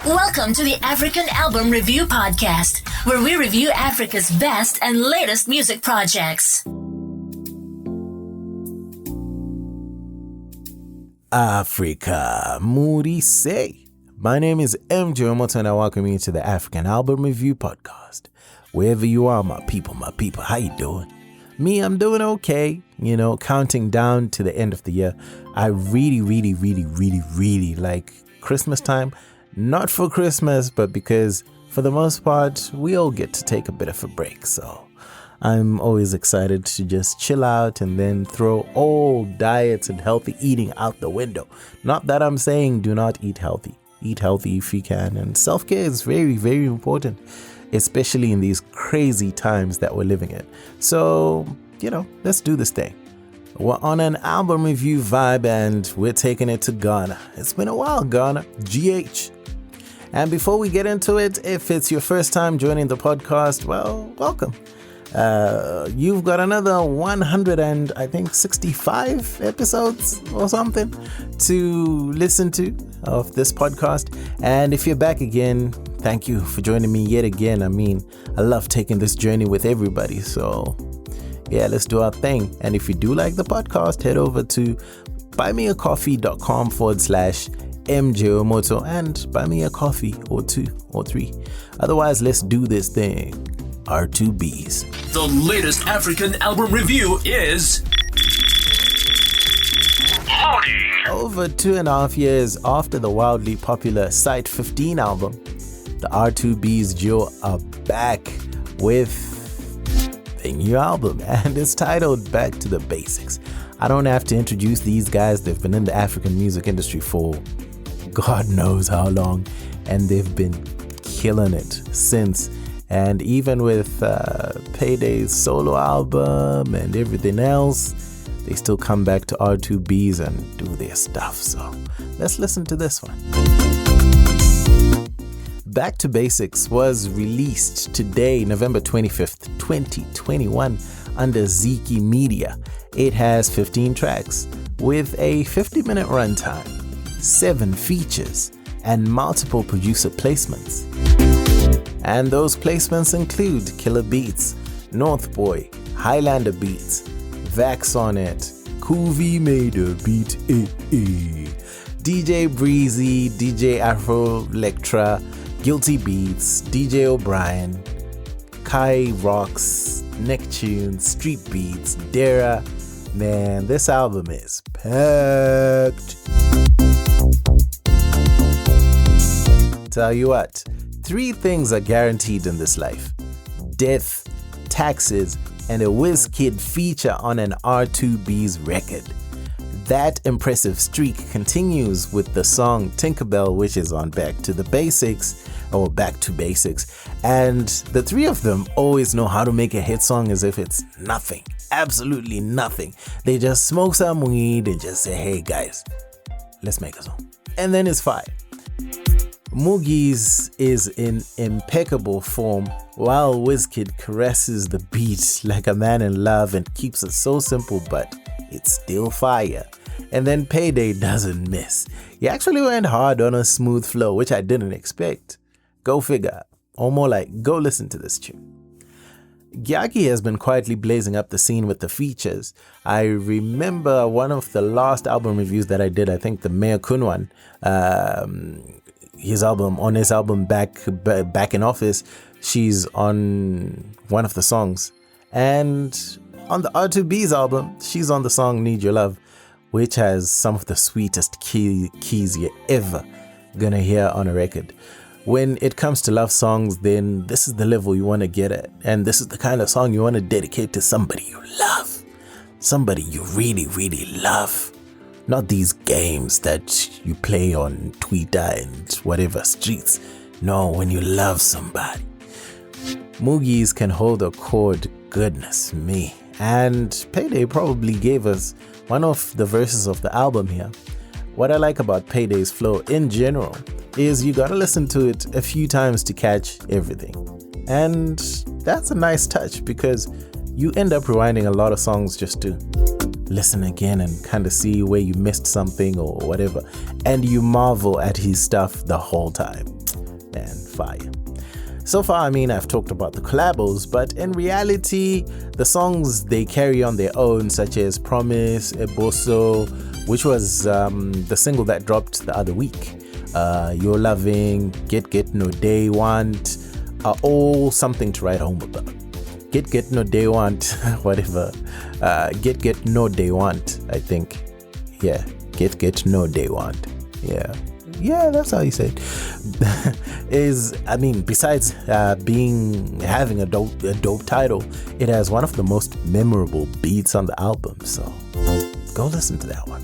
Welcome to the African Album Review Podcast, where we review Africa's best and latest music projects. Africa, Moody say. My name is MJ Wemoto and I welcome you to the African Album Review Podcast. Wherever you are, my people, how you doing? Me, I'm doing okay. You know, counting down to the end of the year. I really like Christmas time. Not for Christmas, but because for the most part, we all get to take a bit of a break. So I'm always excited to just chill out and then throw all diets and healthy eating out the window. Not that I'm saying do not eat healthy. Eat healthy if you can. And self-care is very important, especially in these crazy times that we're living in. So, let's do this thing. We're on an album review vibe and we're taking it to Ghana. It's been a while, Ghana. GH. And before we get into it, if it's your first time joining the podcast, well, welcome. You've got another 65 episodes or something to listen to of this podcast. And if you're back again, thank you for joining me yet again. I mean, I love taking this journey with everybody. So yeah, let's do our thing. And if you do like the podcast, head over to buymeacoffee.com/MJ Wemoto and buy me a coffee or two or three. Otherwise, let's do this thing. R2Bees. The latest African album review is Over 2.5 years after the wildly popular Site 15 album, the R2Bees duo are back with a new album, and it's titled Back to the Basics. I don't have to introduce these guys. They've been in the African music industry for God knows how long, and they've been killing it since. And even with Payday's solo album and everything else, they still come back to R2Bees and do their stuff. So let's listen to this one. Back to Basics was released today, November 25th, 2021, under Ziki Media. It has 15 tracks with a 50-minute runtime, 7 features, and multiple producer placements. And those placements include Killer Beats, North Boy, Highlander Beats, Vax on it, Kuvi made a beat, DJ Breezy, DJ Afro Electra, Guilty Beats, DJ O'Brien, Kai Rocks, Nicktunes, Street Beats, Dara. Man, this album is packed. Tell you what, 3 things are guaranteed in this life: death, taxes, and a WizKid feature on an R2Bees record. That impressive streak continues with the song Tinkerbell, which is on Back to Basics. And the 3 of them always know how to make a hit song as if it's nothing, absolutely nothing. They just smoke some weed and just say, hey guys, let's make a song. And then it's fire. Moogie's is in impeccable form, while WizKid caresses the beat like a man in love and keeps it so simple, but it's still fire. And then Payday doesn't miss. He actually went hard on a smooth flow, which I didn't expect. Go figure. Or more like, go listen to this tune. Gyaki has been quietly blazing up the scene with the features. I remember one of the last album reviews that I did, I think the Mayor Kun one, his album Back in Office, she's on one of the songs. And on the R2Bees album, she's on the song Need Your Love, which has some of the sweetest keys you're ever gonna hear on a record. When it comes to love songs, then this is the level you want to get at. And this is the kind of song you want to dedicate to somebody you love. Somebody you really love. Not these games that you play on Twitter and whatever streets. No, when you love somebody. Moogie's can hold a chord, goodness me. And Payday probably gave us one of the verses of the album here. What I like about Payday's flow in general is you gotta listen to it a few times to catch everything. And that's a nice touch because you end up rewinding a lot of songs just to listen again and kind of see where you missed something or whatever. And you marvel at his stuff the whole time. fire. So far, I mean, I've talked about the collabos, but in reality, the songs they carry on their own, such as Promise, Eboso, which was the single that dropped the other week, You're Loving, Get No Day Want, are all something to write home about. Get No Day Want, whatever. Get No Day Want, I think. Yeah, Get No Day Want. Yeah, that's how you say it. Besides having a dope title, it has one of the most memorable beats on the album. So go listen to that one.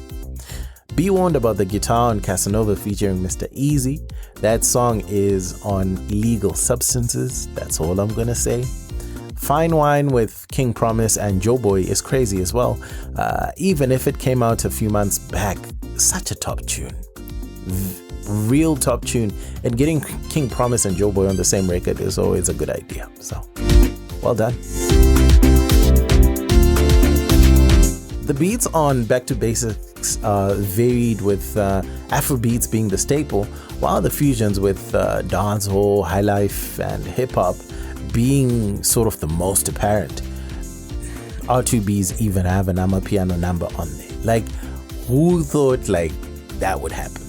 Be warned about the guitar on Casanova featuring Mr. Easy. That song is on Illegal Substances. That's all I'm gonna say. Fine Wine with King Promise and Joe Boy is crazy as well. Even if it came out a few months back, such a top tune. Real top tune, and getting King Promise and Joe Boy on the same record is always a good idea. So, well done. The beats on Back to Basics varied, with Afro beats being the staple, while the fusions with dancehall, highlife, and hip hop being sort of the most apparent. R2Bees even have an Amapiano number on there. Like, who thought that would happen?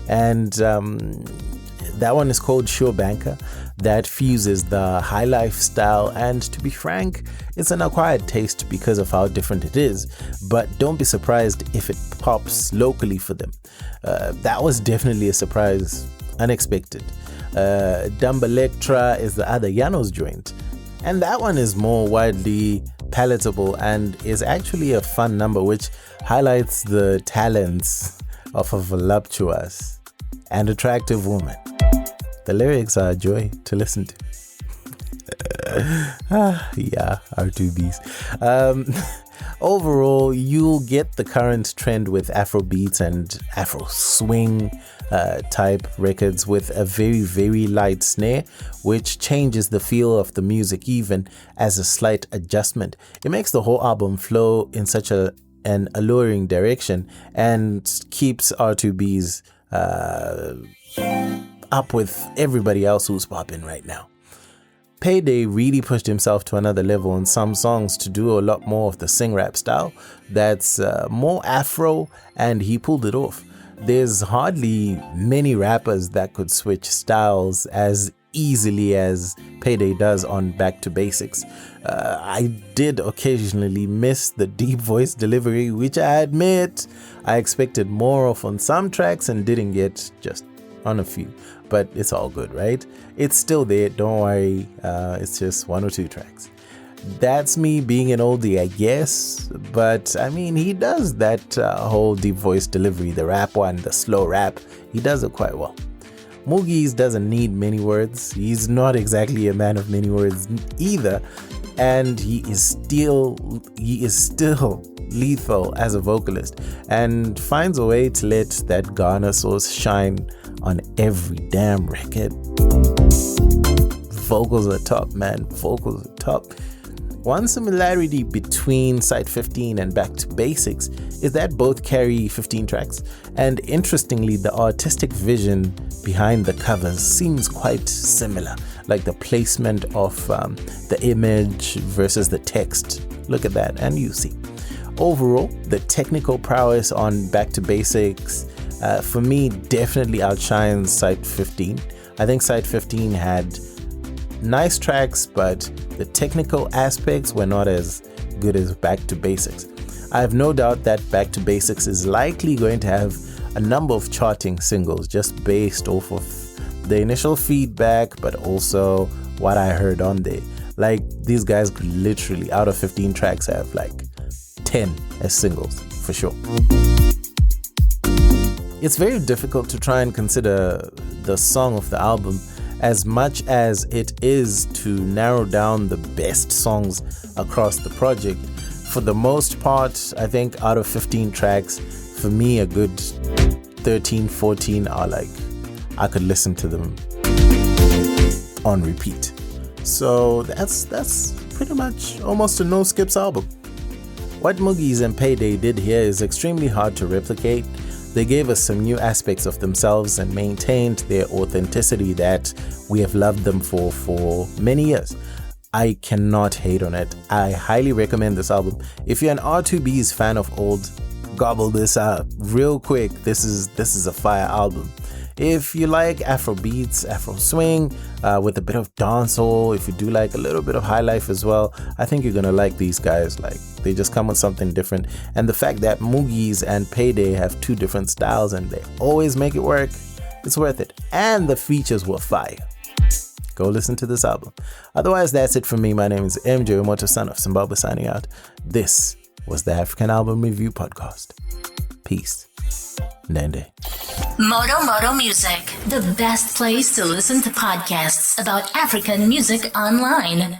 And that one is called Sure Banker. That fuses the high life style, and to be frank, it's an acquired taste because of how different it is, but don't be surprised if it pops locally for them. That was definitely a surprise, unexpected. Dumb Electra is the other Yano's joint, and that one is more widely palatable and is actually a fun number, which highlights the talents of a voluptuous and attractive woman. The lyrics are a joy to listen to. Yeah, R2Bees. Overall, you'll get the current trend with Afro beats and Afro swing type records with a very, very light snare, which changes the feel of the music even as a slight adjustment. It makes the whole album flow in such an alluring direction and keeps R2Bees up with everybody else who's popping right now. Payday really pushed himself to another level in some songs to do a lot more of the sing rap style that's more Afro, and he pulled it off. There's hardly many rappers that could switch styles as easily as Payday does on Back to Basics. I did occasionally miss the deep voice delivery, which I admit I expected more of on some tracks and didn't get just on a few, but it's all good, right? It's still there, don't worry. It's just 1 or 2 tracks. That's me being an oldie, I guess, but I mean, he does that whole deep voice delivery, the rap one, the slow rap. He does it quite well. Moogies doesn't need many words. He's not exactly a man of many words either, and he is still lethal as a vocalist and finds a way to let that Ghana sauce shine on every damn record. Vocals are top, man. Vocals are top. One similarity between Side 15 and Back to Basics is that both carry 15 tracks, and interestingly, the artistic vision behind the covers seems quite similar, like the placement of the image versus the text. Look at that, and you see. Overall, the technical prowess on Back to Basics, for me, definitely outshines Side 15. I think Side 15 had nice tracks, but the technical aspects were not as good as Back to Basics. I have no doubt that Back to Basics is likely going to have a number of charting singles just based off of the initial feedback, but also what I heard on there. Like, these guys could literally, out of 15 tracks, have like 10 as singles for sure. It's very difficult to try and consider the song of the album, as much as it is to narrow down the best songs across the project. For the most part, I think out of 15 tracks, for me, a good 13, 14 are like, I could listen to them on repeat. So that's pretty much almost a no skips album. What Moogies and Payday did here is extremely hard to replicate. They gave us some new aspects of themselves and maintained their authenticity that we have loved them for many years. I cannot hate on it. I highly recommend this album. If you're an R2Bees fan of old, gobble this up real quick. This is a fire album. If you like Afro beats, Afro swing, with a bit of dancehall, if you do like a little bit of high life as well, I think you're gonna like these guys. Like, they just come with something different. And the fact that Moogies and Payday have two different styles and they always make it work, it's worth it. And the features were fire. Go listen to this album. Otherwise, that's it from me. My name is MJ Wemoto, son of Zimbabwe, signing out. This was the African Album Review Podcast. Peace. Nende. Moto Music, the best place to listen to podcasts about African music online.